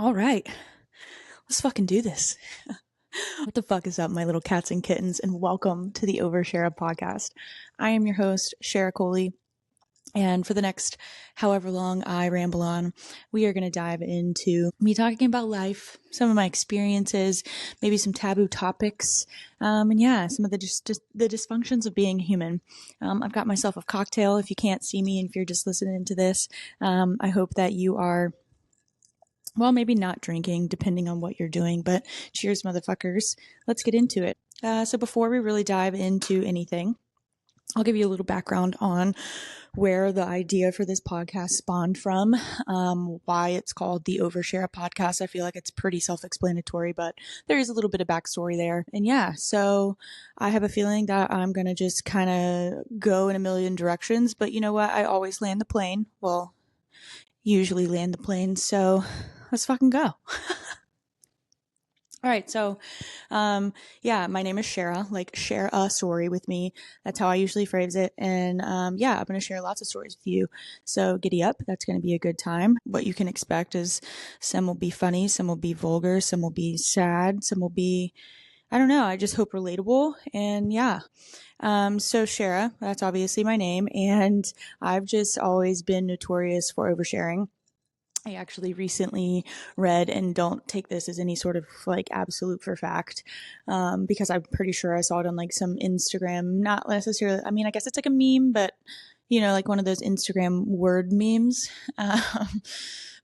All right, let's fucking do this. What the fuck is up, my little cats and kittens, and welcome to the OVER Sharra Podcast. I am your host, Sharra Coley, and for the next however long I ramble on, we are going to dive into me talking about life, some of my experiences, maybe some taboo topics, and yeah, some of the just the dysfunctions of being human. I've got myself a cocktail if you can't see me and if you're just listening to this. I hope that you are, well, maybe not drinking, depending on what you're doing, but cheers, motherfuckers. Let's get into it. So before we really dive into anything, I'll give you a little background on where the idea for this podcast spawned from, why it's called the OVER Sharra Podcast. I feel like it's pretty self-explanatory, but there is a little bit of backstory there. And yeah, so I have a feeling that I'm going to just kind of go in a million directions, but you know what? I always land the plane. Well, usually land the plane. So let's fucking go. All right. So, yeah, my name is Sharra, like share a story with me. That's how I usually phrase it. And, yeah, I'm going to share lots of stories with you. So giddy up. That's going to be a good time. What you can expect is some will be funny, some will be vulgar, some will be sad, some will be, I don't know. I just hope relatable. And yeah. So Sharra, that's obviously my name. And I've just always been notorious for oversharing. I actually recently read, and don't take this as any sort of like absolute for fact, because I'm pretty sure I saw it on like some Instagram, not necessarily, I mean, I guess it's like a meme, but you know, like one of those Instagram word memes.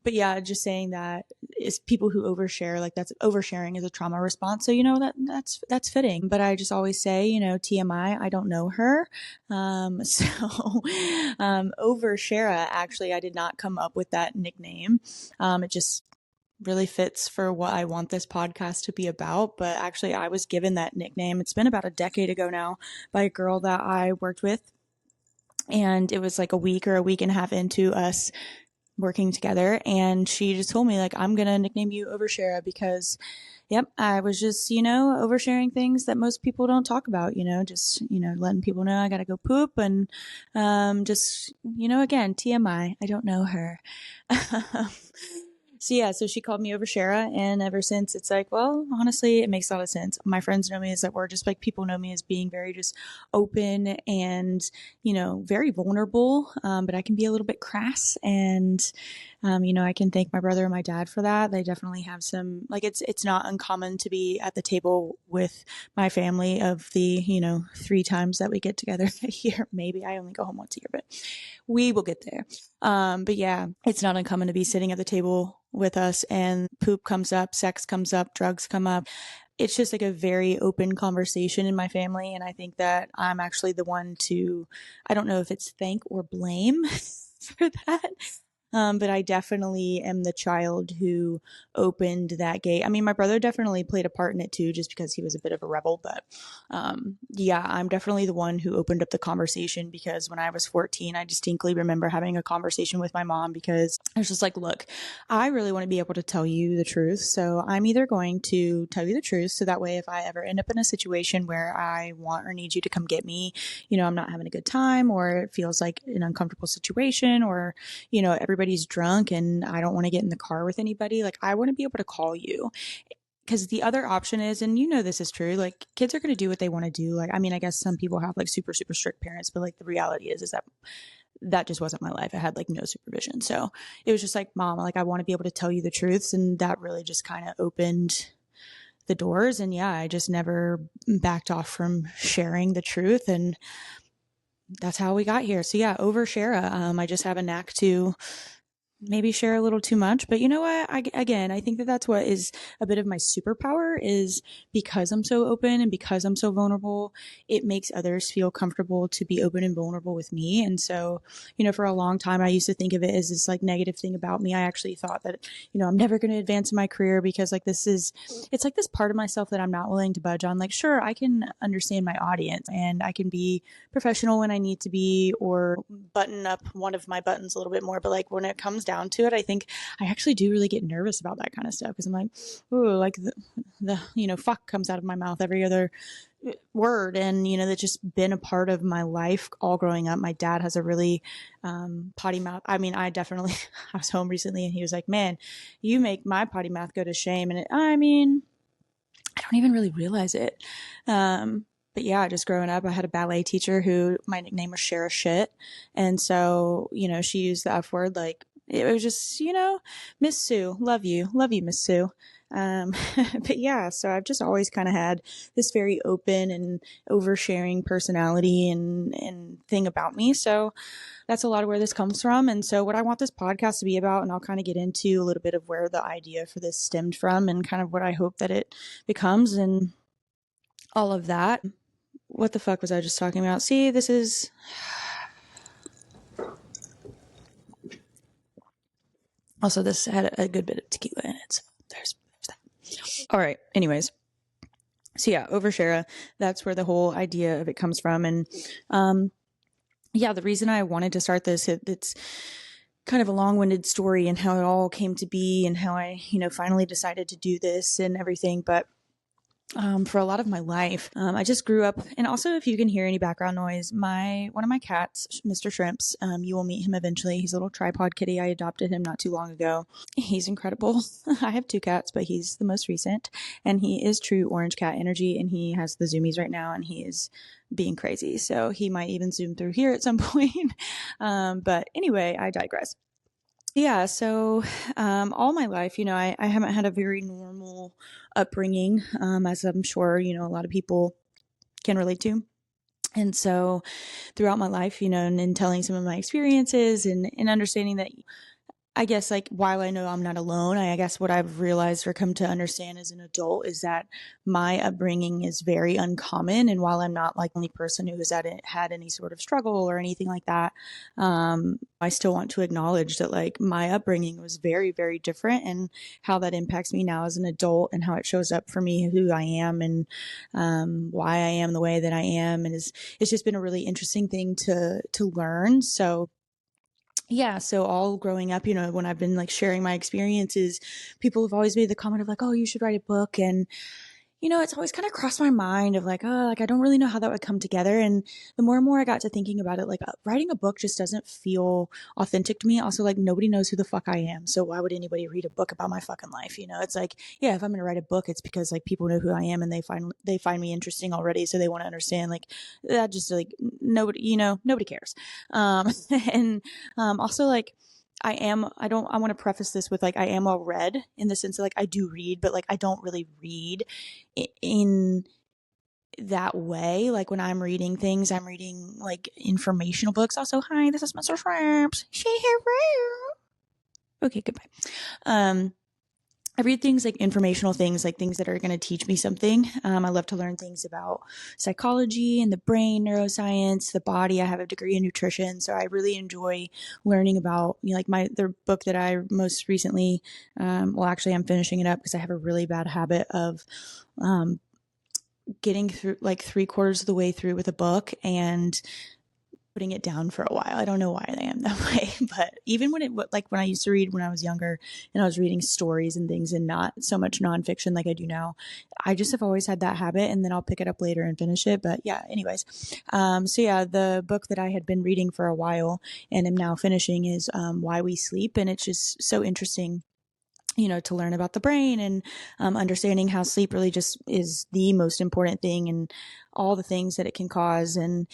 But yeah, just saying that is people who overshare, like that's oversharing is a trauma response. So, you know, that's fitting, but I just always say, you know, TMI, I don't know her. OVER Sharra, actually, I did not come up with that nickname. It just really fits for what I want this podcast to be about. But actually, I was given that nickname. It's been about a decade ago now by a girl that I worked with. And it was like a week or a week and a half into us working together, and she just told me, like, I'm gonna nickname you OVER Sharra because yep, I was just, you know, oversharing things that most people don't talk about, you know, just, you know, letting people know I gotta go poop, and just, you know, again, TMI, I don't know her. So yeah, so she called me OVER Sharra, and ever since it's like, well, honestly, it makes a lot of sense. My friends know me as that word, just like people know me as being very just open and, you know, very vulnerable. But I can be a little bit crass, and, you know, I can thank my brother and my dad for that. They definitely have some, like, it's not uncommon to be at the table with my family of the, you know, 3 times that we get together a year. Maybe I only go home once a year, but we will get there. But yeah, it's not uncommon to be sitting at the table with us and poop comes up, sex comes up, drugs come up. It's just like a very open conversation in my family. And I think that I'm actually the one to, I don't know if it's thank or blame for that. But I definitely am the child who opened that gate. I mean, my brother definitely played a part in it too, just because he was a bit of a rebel. But yeah, I'm definitely the one who opened up the conversation, because when I was 14, I distinctly remember having a conversation with my mom, because I was just like, look, I really want to be able to tell you the truth. So I'm either going to tell you the truth, so that way if I ever end up in a situation where I want or need you to come get me, you know, I'm not having a good time, or it feels like an uncomfortable situation, or, you know, everybody's drunk and I don't want to get in the car with anybody. Like, I want to be able to call you. Because the other option is, and you know this is true, like kids are going to do what they want to do. Like, I mean, I guess some people have like super, super strict parents, but like the reality is that just wasn't my life. I had like no supervision. So it was just like, Mom, like I want to be able to tell you the truths. And that really just kind of opened the doors. And yeah, I just never backed off from sharing the truth. And that's how we got here. So yeah, OVER Sharra. I just have a knack to maybe share a little too much, but you know what? I think that that's what is a bit of my superpower, is because I'm so open and because I'm so vulnerable, it makes others feel comfortable to be open and vulnerable with me. And so, you know, for a long time, I used to think of it as this like negative thing about me. I actually thought that, you know, I'm never going to advance in my career because like it's like this part of myself that I'm not willing to budge on. Like, sure, I can understand my audience and I can be professional when I need to be, or button up one of my buttons a little bit more. But like when it comes down to it, I think I actually do really get nervous about that kind of stuff, because I'm like, ooh, like the you know, fuck comes out of my mouth every other word, and that's just been a part of my life all growing up. My dad has a really potty mouth. I mean, I definitely I was home recently and he was like, man, you make my potty mouth go to shame. And I mean, I don't even really realize it. But yeah, just growing up, I had a ballet teacher who my nickname was Shara Shit. And so, she used the F word. Like, it was just, Miss Sue, love you, Miss Sue. But yeah, so I've just always kind of had this very open and oversharing personality and thing about me. So that's a lot of where this comes from. And so what I want this podcast to be about, and I'll kind of get into a little bit of where the idea for this stemmed from and kind of what I hope that it becomes and all of that. What the fuck was I just talking about? See, this is... Also, this had a good bit of tequila in it, so there's that. All right, anyways. So yeah, OVER Sharra, that's where the whole idea of it comes from. And yeah, the reason I wanted to start this, it's kind of a long-winded story and how it all came to be and how I, finally decided to do this and everything. But for a lot of my life, I just grew up. And also, if you can hear any background noise, one of my cats, Mr. Shrimps, you will meet him eventually. He's a little tripod kitty. I adopted him not too long ago. He's incredible. I have 2 cats, but he's the most recent, and he is true orange cat energy, and he has the zoomies right now, and he is being crazy. So he might even zoom through here at some point. But anyway, I digress. Yeah, so all my life, I haven't had a very normal upbringing, as I'm sure, a lot of people can relate to. And so throughout my life, and in telling some of my experiences and understanding that, I guess, like, while I know I'm not alone, I guess what I've realized or come to understand as an adult is that my upbringing is very uncommon. And while I'm not like the only person who has had any sort of struggle or anything like that, I still want to acknowledge that, like, my upbringing was very, very different, and how that impacts me now as an adult and how it shows up for me, who I am, and why I am the way that I am. And it's just been a really interesting thing to learn. So yeah, so all growing up, when I've been like sharing my experiences, people have always made the comment of like, oh, you should write a book. And, it's always kind of crossed my mind of like, oh, like, I don't really know how that would come together. And the more and more I got to thinking about it, like, writing a book just doesn't feel authentic to me. Also, like, nobody knows who the fuck I am. So why would anybody read a book about my fucking life? It's like, yeah, if I'm going to write a book, it's because like people know who I am and they find me interesting already. So they want to understand, like, that just like nobody, nobody cares. And also, like, I want to preface this with like, I am well read in the sense of like, I do read, but like, I don't really read in that way. Like, when I'm reading things, I'm reading like informational books. Also, hi, this is Mr. Shrimps. Okay, goodbye. I read things like informational things, like things that are going to teach me something. I love to learn things about psychology and the brain, neuroscience, the body. I have a degree in nutrition, so I really enjoy learning about, like the book that I most recently, actually I'm finishing it up because I have a really bad habit of getting through like 3/4 of the way through with a book and putting it down for a while. I don't know why I am that way, but even when I used to read when I was younger and I was reading stories and things and not so much nonfiction like I do now, I just have always had that habit, and then I'll pick it up later and finish it. But yeah, anyways. So yeah, the book that I had been reading for a while and am now finishing is Why We Sleep. And it's just so interesting, to learn about the brain and understanding how sleep really just is the most important thing and all the things that it can cause. And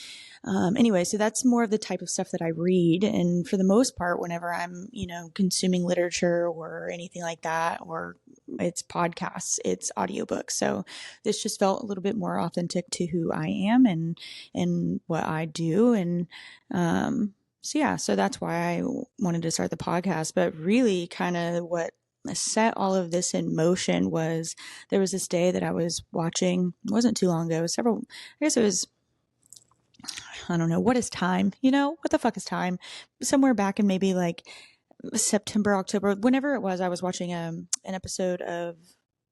anyway, so that's more of the type of stuff that I read. And for the most part, whenever I'm, consuming literature or anything like that, or it's podcasts, it's audiobooks. So this just felt a little bit more authentic to who I am and what I do. And so yeah, so that's why I wanted to start the podcast. But really kind of what set all of this in motion was there was this day that I was watching. It wasn't too long ago. I don't know, what is time? What the fuck is time? Somewhere back in maybe like September, October, whenever it was, I was watching an episode of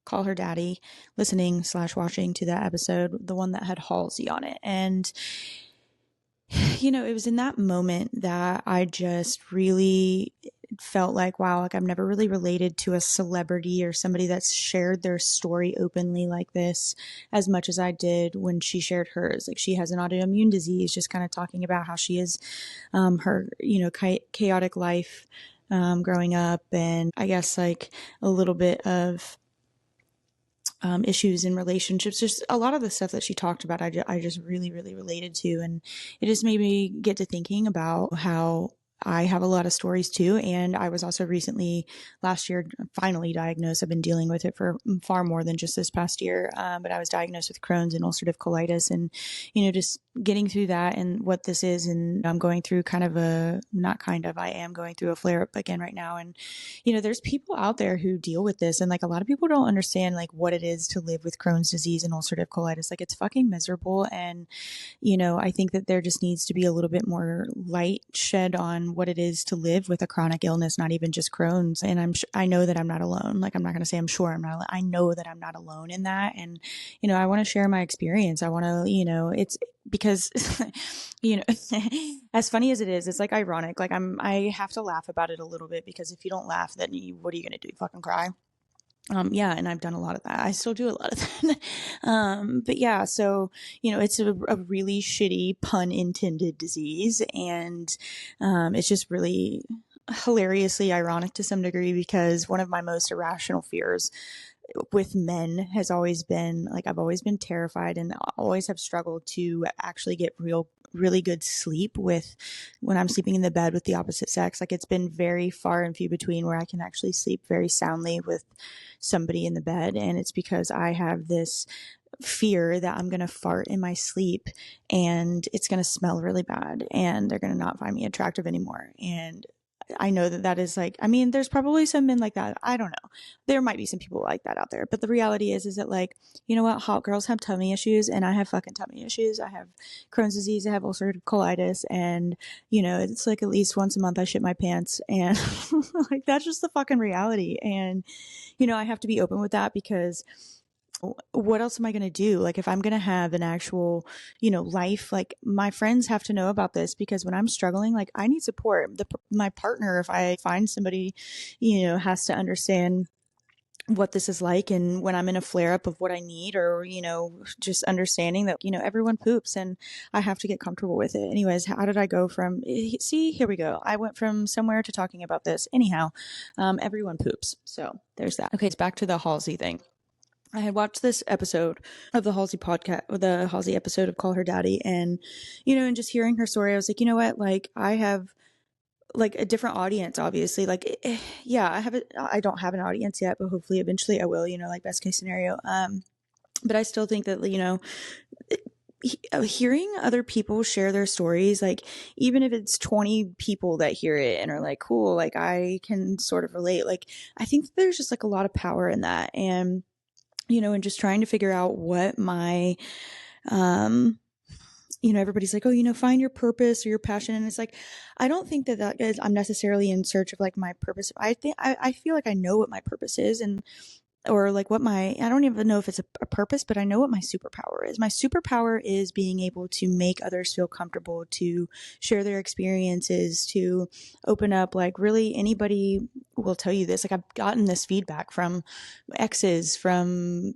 Call Her Daddy, listening/watching to that episode, the one that had Halsey on it. And it was in that moment that I just really felt like, wow, like I've never really related to a celebrity or somebody that's shared their story openly like this as much as I did when she shared hers. Like she has an autoimmune disease, just kind of talking about how she is, her, chaotic life, growing up, and I guess like a little bit of issues in relationships. Just a lot of the stuff that she talked about, I just really, really related to. And it just made me get to thinking about how I have a lot of stories too. And I was also recently last year finally diagnosed. I've been dealing with it for far more than just this past year. But I was diagnosed with Crohn's and ulcerative colitis, and, just getting through that and what this is. And I'm going through I am going through a flare up again right now. And, there's people out there who deal with this, and like a lot of people don't understand like what it is to live with Crohn's disease and ulcerative colitis. Like it's fucking miserable. And, I think that there just needs to be a little bit more light shed on what it is to live with a chronic illness, not even just Crohn's. And I know that I'm not alone. Like, I'm not going to say I'm sure I'm not alone. I know that I'm not alone in that. And, I want to share my experience. I want to, it's because, as funny as it is, it's like ironic. Like I have to laugh about it a little bit, because if you don't laugh, then what are you going to do? Fucking cry? Yeah, and I've done a lot of that. I still do a lot of that. But yeah, so, it's a really shitty, pun intended disease. And, it's just really hilariously ironic to some degree, because one of my most irrational fears with men has always been like, I've always been terrified and always have struggled to actually get really good sleep when I'm sleeping in the bed with the opposite sex. Like it's been very far and few between where I can actually sleep very soundly with somebody in the bed. And it's because I have this fear that I'm going to fart in my sleep and it's going to smell really bad and they're going to not find me attractive anymore. And I know that is like, I mean, there's probably some men like that. I don't know. There might be some people like that out there, but the reality is that like, you know what? Hot girls have tummy issues, and I have fucking tummy issues. I have Crohn's disease. I have ulcerative colitis, and it's like at least once a month I shit my pants, and like, that's just the fucking reality. And, I have to be open with that, because what else am I going to do? Like if I'm going to have an actual, life, like my friends have to know about this, because when I'm struggling, like I need support. My partner, if I find somebody, has to understand what this is like. And when I'm in a flare up of what I need, or, just understanding that, everyone poops and I have to get comfortable with it. Anyways, how did I go from, see, here we go. I went from somewhere to talking about this. Anyhow, everyone poops. So there's that. Okay. It's back to the Halsey thing. I had watched this episode of the Halsey podcast, the Halsey episode of Call Her Daddy. And, and just hearing her story, I was like, you know what? Like I have like a different audience, obviously. Like, yeah, I don't have an audience yet, but hopefully eventually I will, like best case scenario. But I still think that, hearing other people share their stories, like even if it's 20 people that hear it and are like, cool, like I can sort of relate. Like, I think there's just like a lot of power in that. And, and just trying to figure out what my, everybody's like, oh, find your purpose or your passion. And it's like, I don't think that is, I'm necessarily in search of like my purpose. I feel like I know what my purpose is, or like I don't even know if it's a purpose, but I know what my superpower is. My superpower is being able to make others feel comfortable, to share their experiences, to open up. Like really anybody will tell you this. Like I've gotten this feedback from exes, from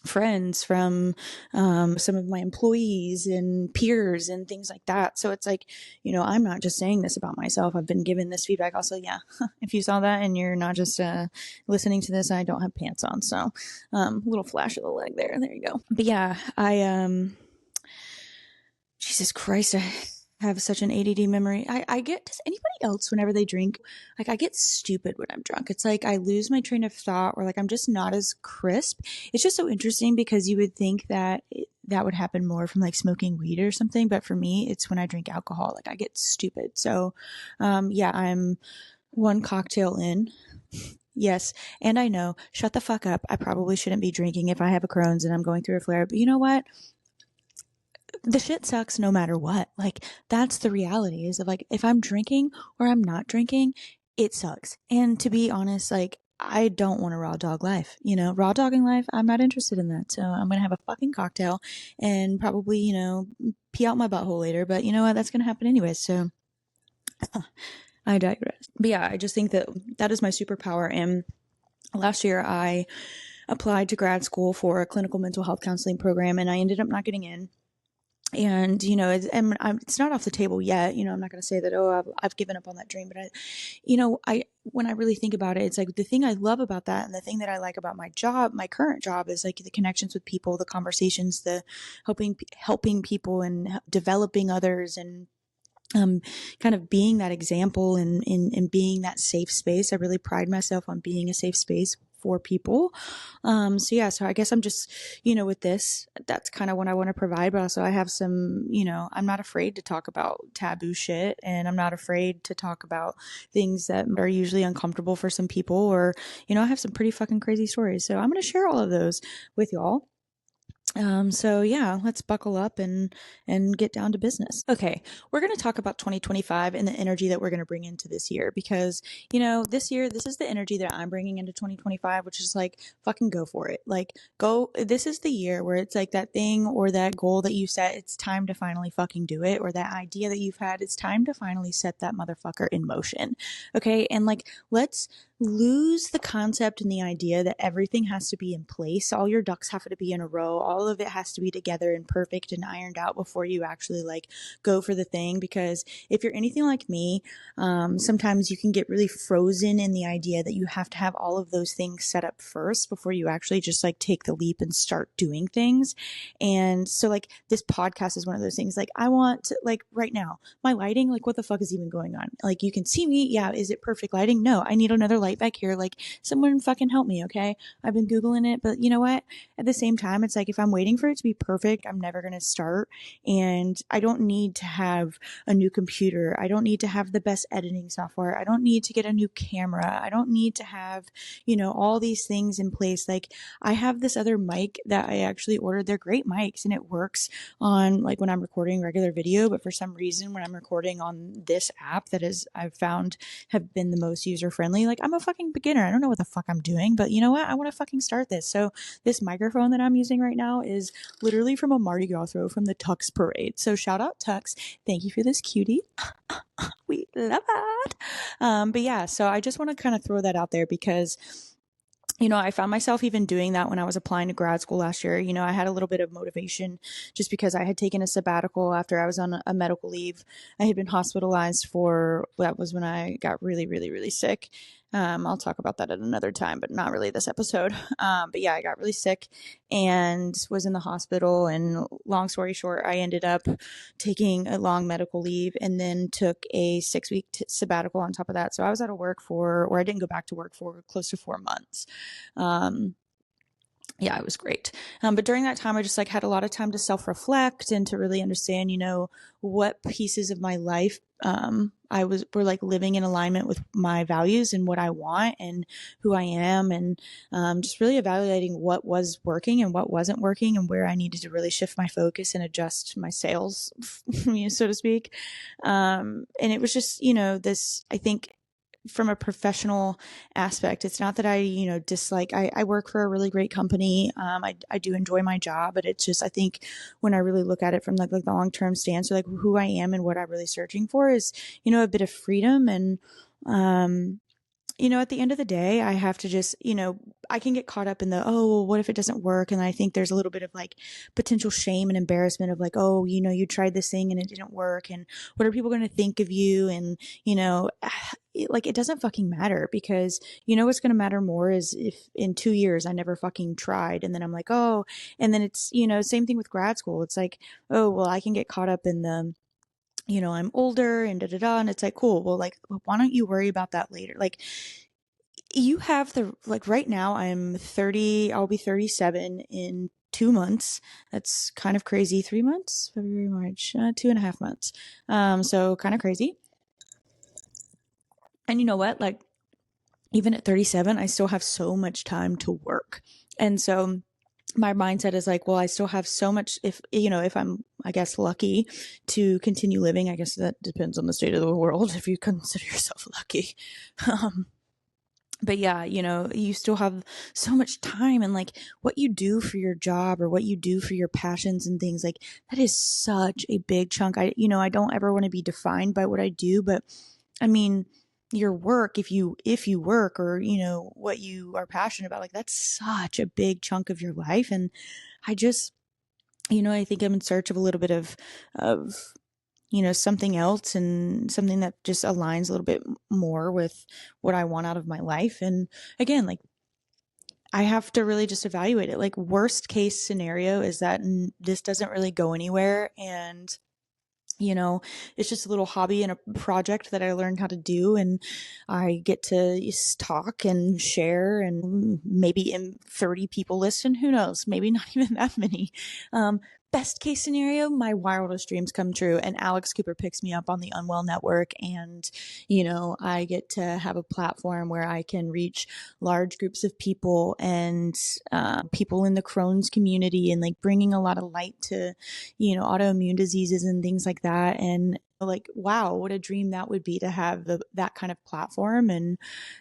friends, from some of my employees and peers and things like that. So it's like, I'm not just saying this about myself. I've been given this feedback also. Yeah. If you saw that and you're not just listening to this, I don't have pants on. So little flash of the leg there. There you go. But yeah, Jesus Christ, I have such an ADD memory. I get, does anybody else whenever they drink, like I get stupid when I'm drunk. It's like I lose my train of thought, or like I'm just not as crisp. It's just so interesting, because you would think that that would happen more from like smoking weed or something. But for me, it's when I drink alcohol, like I get stupid. So yeah, I'm one cocktail in. Yes. And I know, shut the fuck up. I probably shouldn't be drinking if I have a Crohn's and I'm going through a flare. But you know what? The shit sucks no matter what. Like that's the reality, is of like, if I'm drinking or I'm not drinking, it sucks. And to be honest, like I don't want a raw dog life, raw dogging life. I'm not interested in that. So I'm going to have a fucking cocktail and probably, pee out my butthole later, but you know what? That's going to happen anyway. So I digress. But yeah, I just think that that is my superpower. And last year I applied to grad school for a clinical mental health counseling program, and I ended up not getting in. And, it's not off the table yet. I'm not going to say that, oh, I've given up on that dream. But when I really think about it, it's like the thing I love about that, and the thing that I like about my job, my current job, is like the connections with people, the conversations, the helping people and developing others, and kind of being that example and being that safe space. I really pride myself on being a safe space for people. So I guess I'm just, with this, that's kind of what I want to provide, but also I have some, I'm not afraid to talk about taboo shit, and I'm not afraid to talk about things that are usually uncomfortable for some people, or, I have some pretty fucking crazy stories. So I'm going to share all of those with y'all. So yeah, let's buckle up and get down to business. Okay, we're going to talk about 2025 and the energy that we're going to bring into this year, because, this year, this is the energy that I'm bringing into 2025, which is like, fucking go for it. Like, go, this is the year where it's like that thing or that goal that you set, it's time to finally fucking do it, or that idea that you've had, it's time to finally set that motherfucker in motion. Okay, and like, let's lose the concept and the idea that everything has to be in place. All your ducks have to be in a row. All of it has to be together and perfect and ironed out before you actually like go for the thing. Because if you're anything like me, sometimes you can get really frozen in the idea that you have to have all of those things set up first before you actually just like take the leap and start doing things. And so like this podcast is one of those things. Like I want to, like right now, my lighting, like what the fuck is even going on? Like you can see me. Yeah. Is it perfect lighting? No, I need another light back here. Like someone fucking help me. Okay. I've been Googling it, but you know what? At the same time, it's like, if I'm waiting for it to be perfect, I'm never going to start. And I don't need to have a new computer. I don't need to have the best editing software. I don't need to get a new camera. I don't need to have, all these things in place. Like I have this other mic that I actually ordered. They're great mics, and it works on like when I'm recording regular video, but for some reason when I'm recording on this app that is, I've found have been the most user friendly, like I'm a fucking beginner. I don't know what the fuck I'm doing, but you know what? I want to fucking start this. So this microphone that I'm using right now is literally from a Mardi Gras throw from the Tux parade. So shout out Tux. Thank you for this cutie. We love it. But yeah, so I just want to kind of throw that out there because I found myself even doing that when I was applying to grad school last year. I had a little bit of motivation just because I had taken a sabbatical after I was on a medical leave. I had been hospitalized that was when I got really, really, really sick. I'll talk about that at another time, but not really this episode. But yeah, I got really sick and was in the hospital. And long story short, I ended up taking a long medical leave and then took a 6-week sabbatical on top of that. So I was out of work or I didn't go back to work for close to 4 months. Yeah, it was great. But during that time, I just like had a lot of time to self-reflect and to really understand, what pieces of my life were like living in alignment with my values and what I want and who I am, and just really evaluating what was working and what wasn't working, and where I needed to really shift my focus and adjust my sails, so to speak. And it was just, this, I think, from a professional aspect, it's not that I, dislike, I work for a really great company. I do enjoy my job, but it's just, I think when I really look at it from like the long-term stance, or like who I am and what I'm really searching for is, a bit of freedom. And, at the end of the day, I have to just, I can get caught up in the, oh, well, what if it doesn't work? And I think there's a little bit of like potential shame and embarrassment of like, oh, you tried this thing and it didn't work. And what are people going to think of you? And, like it doesn't fucking matter, because what's going to matter more is if in 2 years I never fucking tried. And then I'm like, oh, and then it's, same thing with grad school. It's like, oh, well, I can get caught up in the, I'm older and and it's like, cool. Well, like, why don't you worry about that later? Like you have right now I'm 30, I'll be 37 in 2 months. That's kind of crazy. 3 months, February, March, 2.5 months. So kind of crazy. And you know what? Like, even at 37, I still have so much time to work. And so my mindset is like, well, I still have so much, if I'm, I guess, lucky to continue living. I guess that depends on the state of the world, if you consider yourself lucky. But yeah, you still have so much time, and like what you do for your job or what you do for your passions and things, like that is such a big chunk. I don't ever want to be defined by what I do, but I mean, your work, if you work, or, what you are passionate about, like that's such a big chunk of your life. And I just, I think I'm in search of a little bit of, something else, and something that just aligns a little bit more with what I want out of my life. And again, like, I have to really just evaluate it. Like, worst case scenario is that this doesn't really go anywhere, and it's just a little hobby and a project that I learned how to do, and I get to just talk and share, and maybe 30 people listen. Who knows? Maybe not even that many. Best case scenario, my wildest dreams come true, and Alex Cooper picks me up on the Unwell Network, and I get to have a platform where I can reach large groups of people, and people in the Crohn's community, and like bringing a lot of light to autoimmune diseases and things like that. And like, wow, what a dream that would be to have that kind of platform. And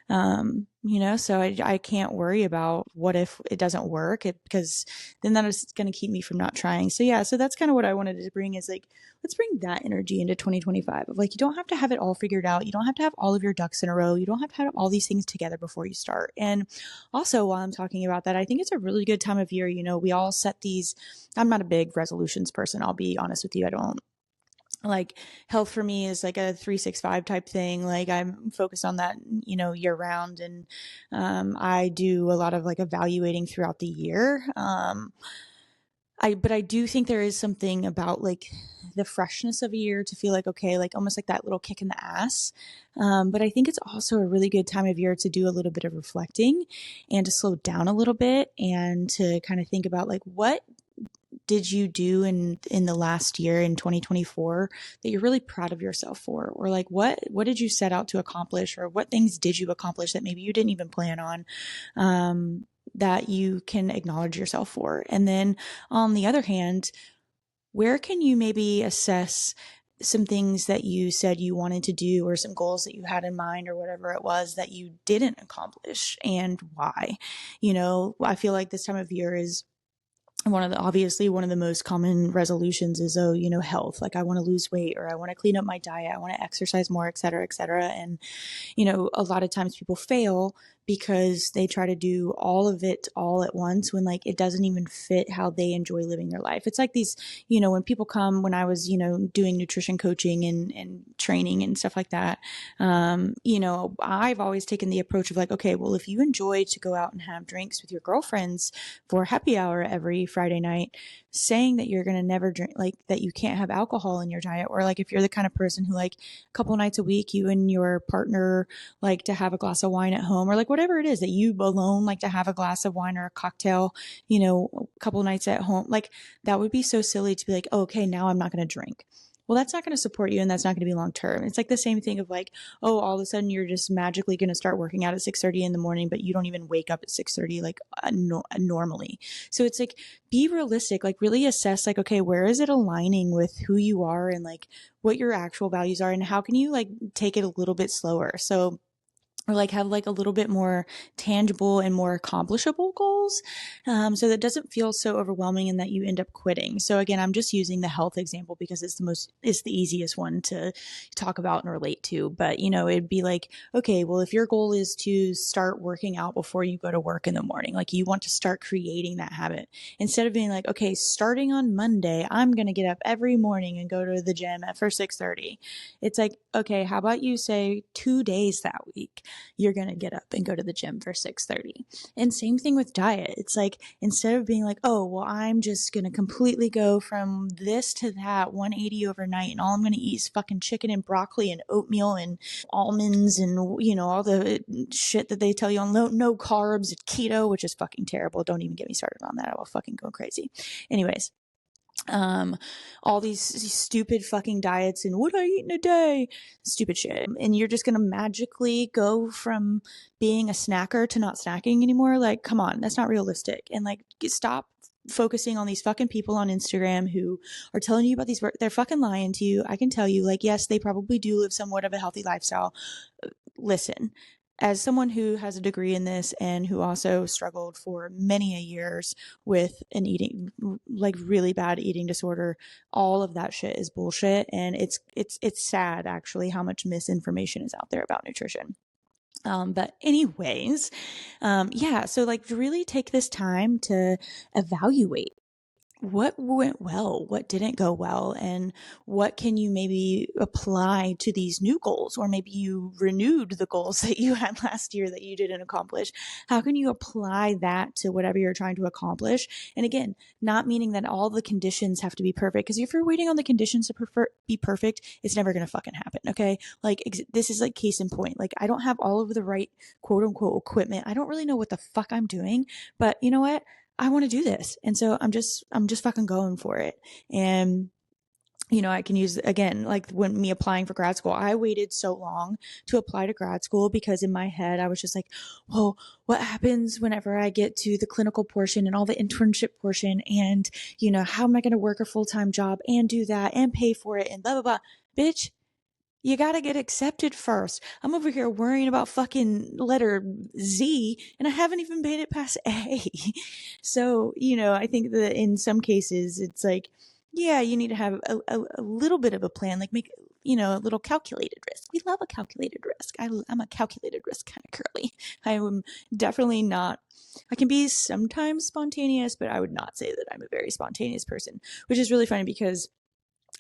so I can't worry about what if it doesn't work, because then that is going to keep me from not trying. So yeah, so that's kind of what I wanted to bring, is like, let's bring that energy into 2025 of like, you don't have to have it all figured out. You don't have to have all of your ducks in a row. You don't have to have all these things together before you start. And also, while I'm talking about that, I think it's a really good time of year. We all set these, I'm not a big resolutions person. I'll be honest with you. I don't, like, health for me is like a 365 type thing. Like, I'm focused on that, year round. And I do a lot of like evaluating throughout the year. But I do think there is something about like the freshness of a year to feel like, okay, like almost like that little kick in the ass. But I think it's also a really good time of year to do a little bit of reflecting, and to slow down a little bit, and to kind of think about like, what did you do in the last year, in 2024, that you're really proud of yourself for? Or like, what did you set out to accomplish, or what things did you accomplish that maybe you didn't even plan on, that you can acknowledge yourself for? And then on the other hand, where can you maybe assess some things that you said you wanted to do, or some goals that you had in mind, or whatever it was that you didn't accomplish, and why? I feel like this time of year is obviously one of the most common resolutions is, health. Like, I want to lose weight, or I want to clean up my diet. I want to exercise more, et cetera, et cetera. And, a lot of times people fail because they try to do all of it all at once, when like it doesn't even fit how they enjoy living their life. It's like these, when people come, when I was, doing nutrition coaching and training and stuff like that, I've always taken the approach of like, okay, well, if you enjoy to go out and have drinks with your girlfriends for happy hour every Friday night, saying that you're going to never drink, like that you can't have alcohol in your diet, or like if you're the kind of person who like a couple nights a week, you and your partner like to have a glass of wine at home, or like whatever it is that you alone like to have a glass of wine or a cocktail, a couple nights at home, like that would be so silly to be like, oh, okay, now I'm not going to drink. Well, that's not going to support you, and that's not going to be long term. It's like the same thing of like, oh, all of a sudden you're just magically going to start working out at 6:30 in the morning, but you don't even wake up at 6:30 like normally. So it's like, be realistic, like really assess like, okay, where is it aligning with who you are, and like what your actual values are, and how can you like take it a little bit slower? So, or like have like a little bit more tangible and more accomplishable goals, so that doesn't feel so overwhelming and that you end up quitting. So again, I'm just using the health example because it's the easiest one to talk about and relate to. But it'd be like, okay, well, if your goal is to start working out before you go to work in the morning, like you want to start creating that habit, instead of being like, okay, starting on Monday, I'm going to get up every morning and go to the gym for 6:30. It's like, okay, how about you say 2 days that week you're going to get up and go to the gym for 6:30. And same thing with diet. It's like, instead of being like, oh, well, I'm just going to completely go from this to that 180 overnight, and all I'm going to eat is fucking chicken and broccoli and oatmeal and almonds and, all the shit that they tell you on no carbs, keto, which is fucking terrible. Don't even get me started on that. I will fucking go crazy. Anyways, all these stupid fucking diets and what I eat in a day, stupid shit. And you're just going to magically go from being a snacker to not snacking anymore. Like, come on, that's not realistic. And like, stop focusing on these fucking people on Instagram who are telling you about these, they're fucking lying to you. I can tell you, like, yes, they probably do live somewhat of a healthy lifestyle. Listen, as someone who has a degree in this and who also struggled for many a years with an eating, like really bad eating disorder, all of that shit is bullshit. And it's sad actually how much misinformation is out there about nutrition. But anyways, yeah, so like really take this time to evaluate what went well, what didn't go well, and what can you maybe apply to these new goals, or maybe you renewed the goals that you had last year that you didn't accomplish. How can you apply that to whatever you're trying to accomplish? And again, not meaning that all the conditions have to be perfect, because if you're waiting on the conditions to be perfect, it's never going to fucking happen. Okay. Like this is like case in point. Like I don't have all of the right quote unquote equipment. I don't really know what the fuck I'm doing, but you know what? I want to do this. And so I'm just fucking going for it. And, you know, I can use again, like when me applying for grad school, I waited so long to apply to grad school because in my head, I was just like, well, what happens whenever I get to the clinical portion and all the internship portion? And, you know, how am I going to work a full-time job and do that and pay for it and blah, blah, blah. Bitch, you got to get accepted first. I'm over here worrying about fucking letter Z and I haven't even made it past A. So, you know, I think that in some cases it's like, yeah, you need to have a little bit of a plan, like make, you know, a little calculated risk. We love a calculated risk. I'm a calculated risk kind of girly. I am definitely not, I can be sometimes spontaneous, but I would not say that I'm a very spontaneous person, which is really funny because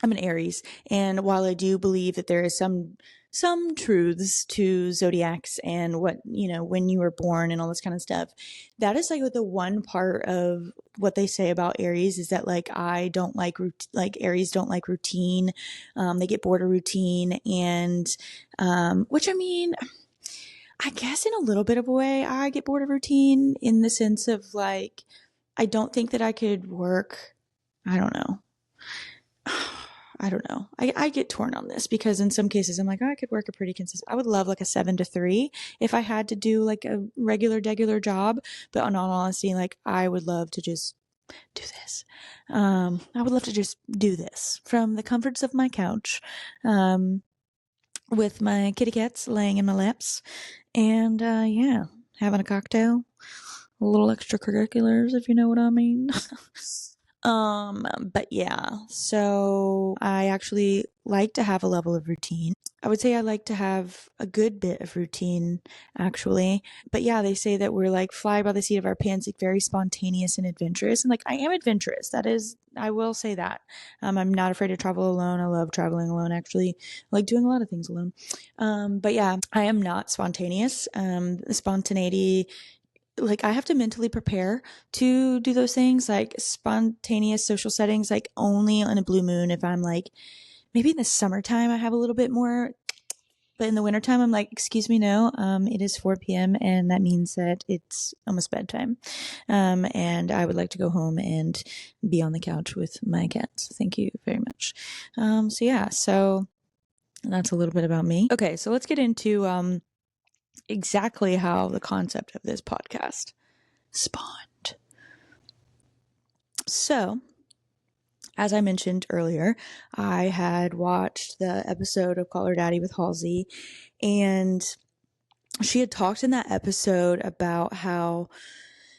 I'm an Aries, and while I do believe that there is some truths to zodiacs and what, you know, when you were born and all this kind of stuff, that is like the one part of what they say about Aries is that like I don't like Aries don't like routine. They get bored of routine, and which I mean, I guess in a little bit of a way, I get bored of routine in the sense of like I don't think that I could work. I don't know. I get torn on this because in some cases I'm like, oh, I could work a pretty consistent. I would love like a 7 to 3 if I had to do like a regular job. But in all honesty, like I would love to just do this. I would love to just do this from the comforts of my couch, with my kitty cats laying in my laps, and yeah, having a cocktail, a little extracurriculars, if you know what I mean. But yeah, so I actually like to have a level of routine. I would say I like to have a good bit of routine, actually. But yeah, they say that we're like fly by the seat of our pants, like very spontaneous and adventurous. And like, I am adventurous. That is, I will say that. I'm not afraid to travel alone. I love traveling alone, actually. I like doing a lot of things alone. But yeah, I am not spontaneous. Spontaneity, like I have to mentally prepare to do those things, like spontaneous social settings, like only on a blue moon. If I'm like, maybe in the summertime, I have a little bit more, but in the wintertime, I'm like, excuse me, no, it is 4 p.m. and that means that it's almost bedtime. And I would like to go home and be on the couch with my cats. Thank you very much. So yeah, so that's a little bit about me. Okay. So let's get into, exactly how the concept of this podcast spawned. So, as I mentioned earlier, I had watched the episode of Call Her Daddy with Halsey, and she had talked in that episode about how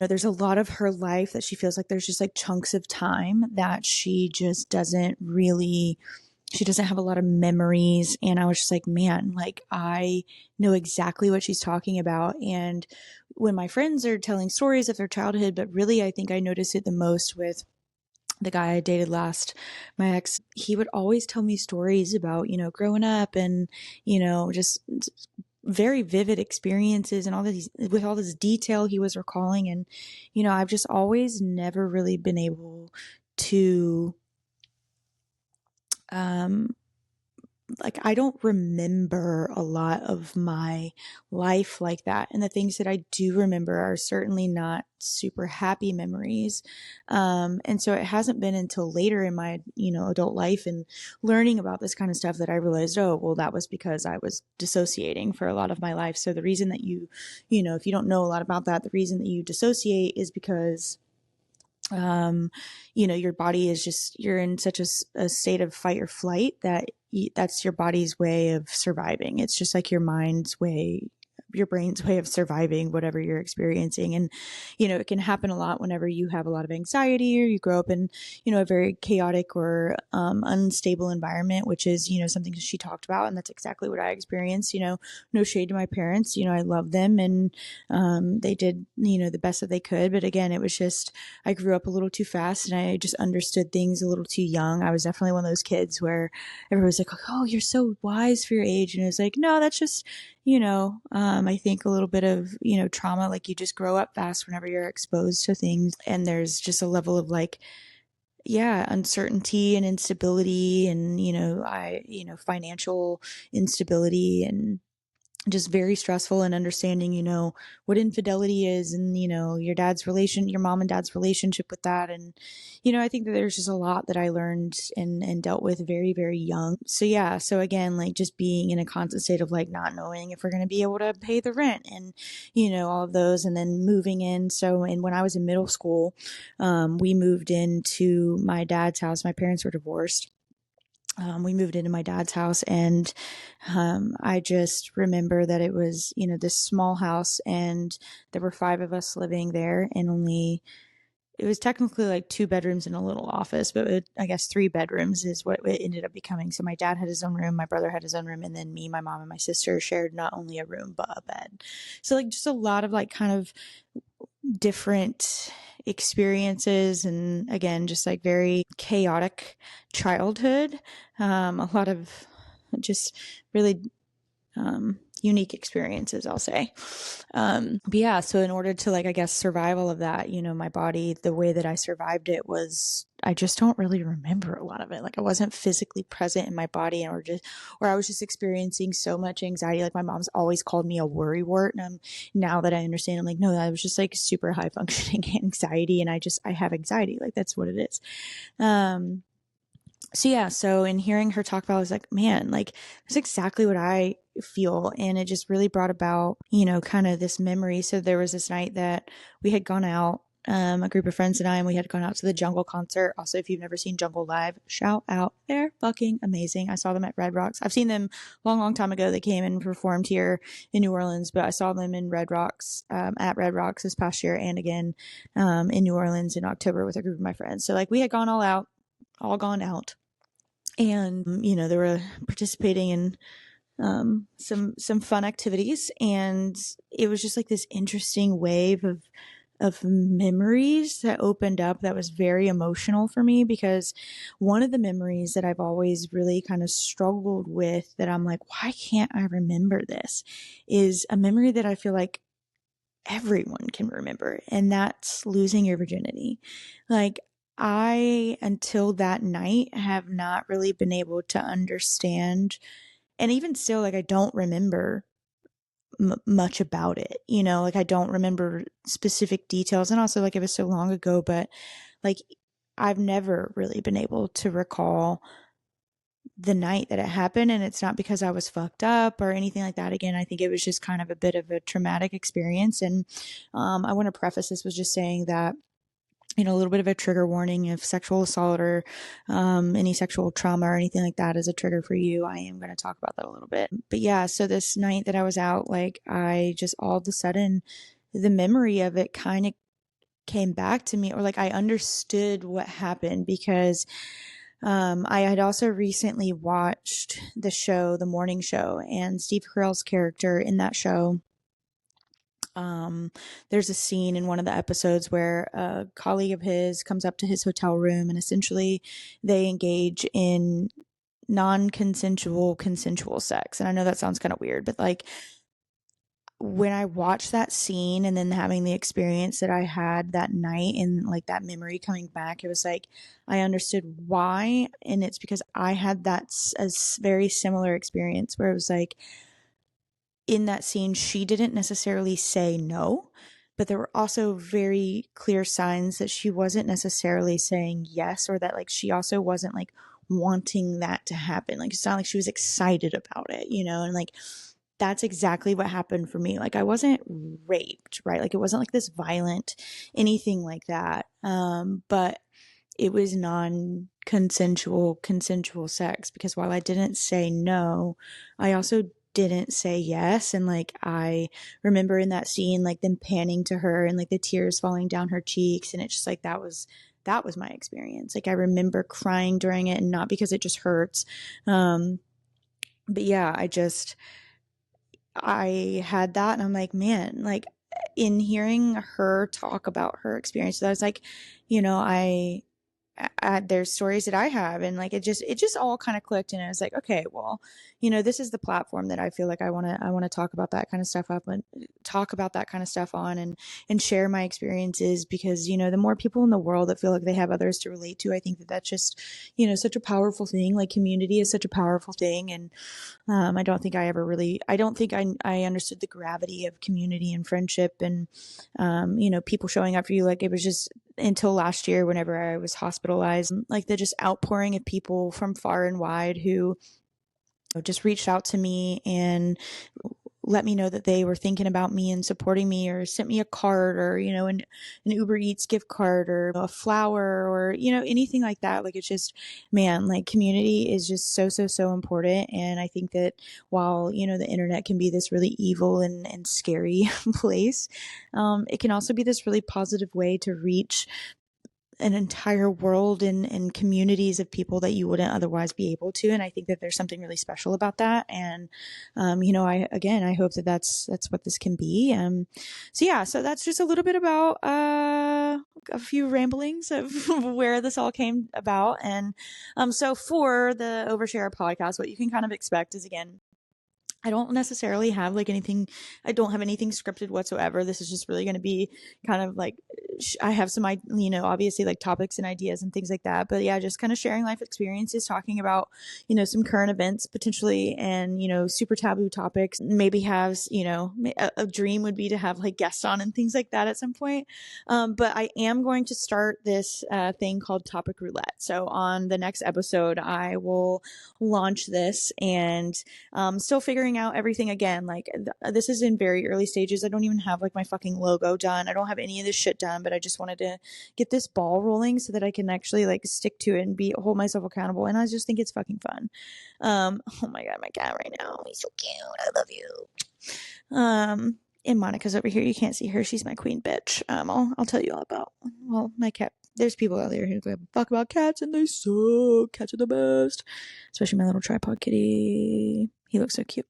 there's a lot of her life that she feels like there's just like chunks of time that she just doesn't really, she doesn't have a lot of memories. And I was just like, man, like I know exactly what she's talking about. And when my friends are telling stories of their childhood, but really I think I noticed it the most with the guy I dated last, my ex, he would always tell me stories about, you know, growing up and, you know, just very vivid experiences and all these, with all this detail he was recalling. And, you know, I've just always never really been able to, like, I don't remember a lot of my life like that. And the things that I do remember are certainly not super happy memories. And so it hasn't been until later in my, you know, adult life and learning about this kind of stuff that I realized, oh, well, that was because I was dissociating for a lot of my life. So the reason that you know, if you don't know a lot about that, the reason that you dissociate is because you know, your body is just, you're in such a state of fight or flight that that's your body's way of surviving. It's just like your mind's way your brain's way of surviving whatever you're experiencing. And, it can happen a lot whenever you have a lot of anxiety or you grow up in, a very chaotic or unstable environment, which is, something she talked about. And that's exactly what I experienced. No shade to my parents. I love them, and they did, the best that they could. But again, it was just, I grew up a little too fast and I just understood things a little too young. I was definitely one of those kids where everybody's like, oh, you're so wise for your age. And it was like, no, that's just, I think a little bit of, trauma, like you just grow up fast whenever you're exposed to things. And there's just a level of like, uncertainty and instability and, financial instability and just very stressful, and understanding, what infidelity is and, your mom and dad's relationship with that. And, I think that there's just a lot that I learned and dealt with very, very young. So yeah. So again, like just being in a constant state of like not knowing if we're going to be able to pay the rent and, all of those, and then moving in. So, and when I was in middle school, we moved into my dad's house. My parents were divorced. We moved into my dad's house, and I just remember that it was, this small house, and there were 5 of us living there, and it was technically like 2 bedrooms and a little office, but I guess 3 bedrooms is what it ended up becoming. So my dad had his own room, my brother had his own room, and then me, my mom, and my sister shared not only a room, but a bed. So like just a lot of like kind of different experiences, and again, just like very chaotic childhood. A lot of just really unique experiences, I'll say. But yeah, so in order to like, I guess, survive all of that, my body, the way that I survived it was, I just don't really remember a lot of it. Like I wasn't physically present in my body, or I was just experiencing so much anxiety. Like my mom's always called me a worrywart. And now that I understand, I'm like, no, I was just like super high functioning anxiety. And I have anxiety. Like that's what it is. So yeah, so in hearing her talk about it, I was like, man, like that's exactly what I feel. And it just really brought about, kind of this memory. So there was this night that we had gone out, a group of friends and we had gone out to the Jungle concert. Also, if you've never seen Jungle live, shout out. They're fucking amazing. I saw them at Red Rocks. I've seen them long time ago. They came and performed here in New Orleans, but I saw them in Red Rocks, at Red Rocks this past year, and again, in New Orleans in October with a group of my friends. So like we had gone all gone out. And, they were participating in some fun activities. And it was just like this interesting wave of memories that opened up that was very emotional for me, because one of the memories that I've always really kind of struggled with, that I'm like, why can't I remember this, is a memory that I feel like everyone can remember. And that's losing your virginity. Like, I, until that night, have not really been able to understand, and even still, like, I don't remember much about it, like I don't remember specific details, and also like it was so long ago, but like I've never really been able to recall the night that it happened. And it's not because I was fucked up or anything like that. Again, I think it was just kind of a bit of a traumatic experience. And I want to preface this with just saying that, a little bit of a trigger warning: if sexual assault or any sexual trauma or anything like that is a trigger for you, I am going to talk about that a little bit. But yeah, so this night that I was out, like I just all of a sudden, the memory of it kind of came back to me, or like I understood what happened, because I had also recently watched the show, The Morning Show, and Steve Carell's character in that show. There's a scene in one of the episodes where a colleague of his comes up to his hotel room, and essentially they engage in non-consensual, consensual sex. And I know that sounds kind of weird, but like when I watched that scene and then having the experience that I had that night and like that memory coming back, it was like I understood why. And it's because I had that a very similar experience where it was like, in that scene, she didn't necessarily say no, but there were also very clear signs that she wasn't necessarily saying yes, or that like she also wasn't like wanting that to happen. Like it's not like she was excited about it, and like that's exactly what happened for me. Like I wasn't raped, right? Like it wasn't like this violent anything like that. But it was consensual sex, because while I didn't say no, I also didn't say yes. And like, I remember in that scene, like them panning to her and like the tears falling down her cheeks. And it's just like, that was my experience. Like, I remember crying during it, and not because it just hurts. But yeah, I had that, and I'm like, man, like in hearing her talk about her experiences, I was like, there's stories that I have, and like, it just all kind of clicked. And I was like, okay, well, this is the platform that I feel like I want to talk about that kind of stuff up, and talk about that kind of stuff on, and share my experiences, because, the more people in the world that feel like they have others to relate to, I think that that's just, such a powerful thing. Like, community is such a powerful thing. And I don't think I understood the gravity of community and friendship, and, people showing up for you. Like, it was just until last year, whenever I was hospitalized, like the just outpouring of people from far and wide who just reached out to me and let me know that they were thinking about me and supporting me, or sent me a card, or, an Uber Eats gift card, or a flower, or, anything like that. Like, it's just, man, like, community is just so, so, so important. And I think that while, the internet can be this really evil and scary place, it can also be this really positive way to reach an entire world and communities of people that you wouldn't otherwise be able to. And I think that there's something really special about that. And, I hope that that's what this can be. So that's just a little bit about, a few ramblings of where this all came about. And, so for the OVER Sharra podcast, what you can kind of expect is, again, I don't necessarily have I don't have anything scripted whatsoever. This is just really going to be kind of like, I have some, obviously like topics and ideas and things like that. But yeah, just kind of sharing life experiences, talking about, some current events potentially, and, super taboo topics. Maybe a dream would be to have like guests on and things like that at some point. But I am going to start this thing called Topic Roulette. So on the next episode, I will launch this, and still figuring out everything again. Like, this is in very early stages. I don't even have like my fucking logo done. I don't have any of this shit done, but I just wanted to get this ball rolling so that I can actually like stick to it and hold myself accountable. And I just think it's fucking fun. Oh my God, my cat right now, he's so cute. I love you. And Monica's over here. You can't see her. She's my queen bitch. I'll tell you all about, well, my cat. There's people out there who give a fuck about cats, and they suck. Cats are the best. Especially my little tripod kitty. He looks so cute.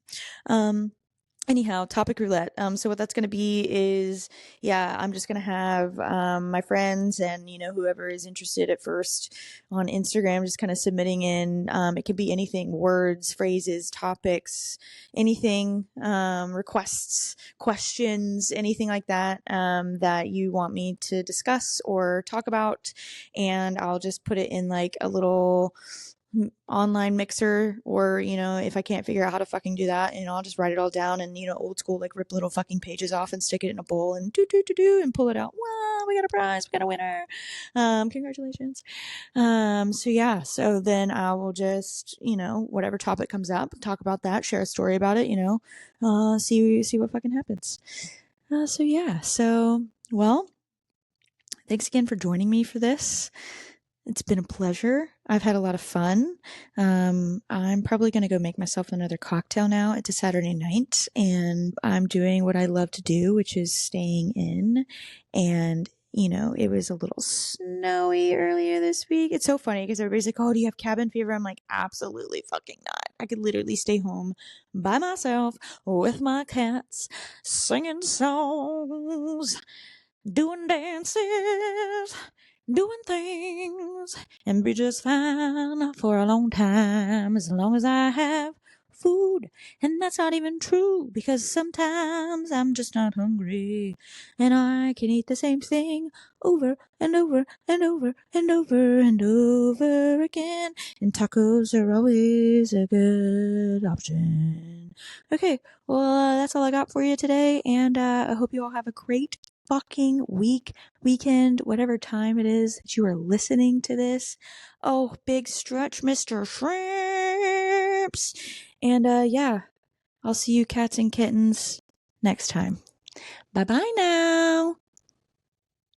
Anyhow, Topic Roulette. So what that's going to be is, I'm just going to have my friends and, whoever is interested at first on Instagram, just kind of submitting in. It could be anything, words, phrases, topics, anything, requests, questions, anything like that, that you want me to discuss or talk about. And I'll just put it in like a little online mixer, or if I can't figure out how to fucking do that, I'll just write it all down, and old school, like, rip little fucking pages off and stick it in a bowl and do and pull it out. Wow, we got a prize, we got a winner. Congratulations. So then I will just, whatever topic comes up, talk about that, share a story about it, see what fucking happens. Well, thanks again for joining me for this. It's been a pleasure. I've had a lot of fun. I'm probably going to go make myself another cocktail now. It's a Saturday night, and I'm doing what I love to do, which is staying in. And, it was a little snowy earlier this week. It's so funny because everybody's like, oh, do you have cabin fever? I'm like, absolutely fucking not. I could literally stay home by myself with my cats, singing songs, doing dances, doing things, and be just fine for a long time, as long as I have food. And that's not even true, because sometimes I'm just not hungry, and I can eat the same thing over and over and over and over and over again, and tacos are always a good option. Okay, well, that's all I got for you today, and I hope you all have a great fucking weekend, whatever time it is that you are listening to this. Oh, big stretch, Mr. Shrimps. And I'll see you cats and kittens next time. Bye-bye now.